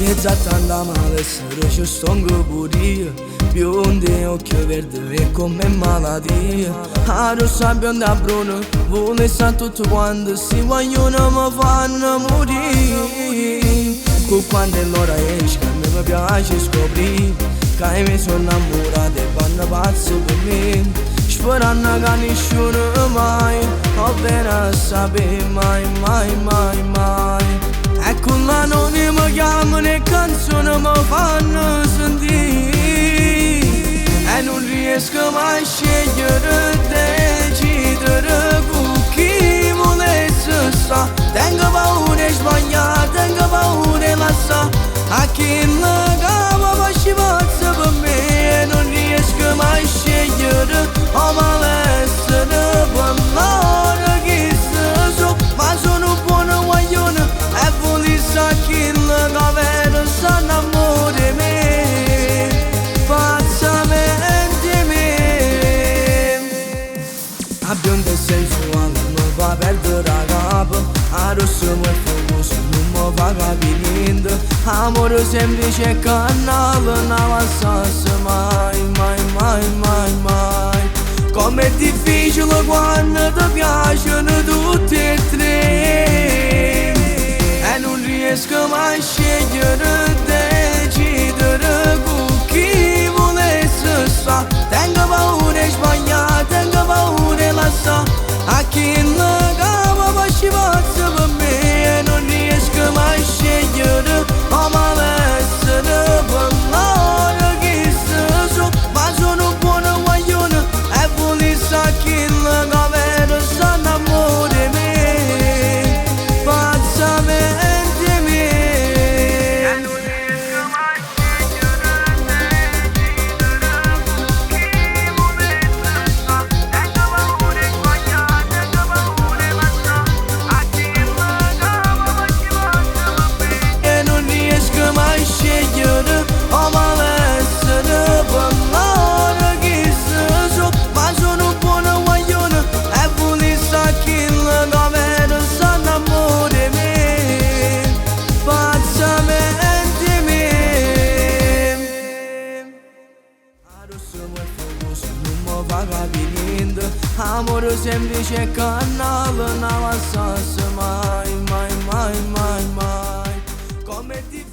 Mezza tanta malessere ci sto pure, bionde, occhio verde e come malattia. A rossa bionda bruna, vuole sa tutto quanto si vogliono mi fanno morire. Con quando è l'ora esce che mi piace scoprire che mi sono innamorato e vanno pazzo per me, sperando che nessuno mai ovvero sapere mai, mai, mai, mai. E con l'anonimo chiamano e canzoni mi fanno sentire e non riesco mai a scegliere, decidere con chi volesse sta. Tengo paura di sbagliare, tengo paura di lasciare a chi la cava ma ci pazza per me. E non riesco mai a scegliere, o malessere per loro chi se so. Ma sono buono guaglione e volesse chi la cava sa innamora di me, pazzamente me. A bionda e sensuale mi fa perdere la capa, a rosso mi focoso non mi fa capire niente. Amore semplice e canale non passasse mai, mai, mai, mai, mai. Com'è difficile quando ti piacciono tutti e tre e non riesco mai a scegliere, decidere con chi volesse sta. Tengo paura di sbagliare, tengo paura di lasciare a chi la cava ma ci pazza per me. E non riesco mai a scegliere, o malessere per loro chi se so. Ma sono buono guaglione e volesse a chi la cava sa innamora di me, pazzamente me. E non riesco mai a scegliere, decidere con chi volesse sta. Tengo paura di sbagliare, tengo paura di lasciare a chi la cava ma ci pazza per me. E non riesco mai a scegliere, o malessere per loro chi se so. Ma sono buono guaglione e volesse a chi la cava sa innamora di me, pazzamente me. A rosso mi focoso non mi fa capire niente. Amore semplice e canale non passasse mai, mai, mai, mai, mai. Com'è difficile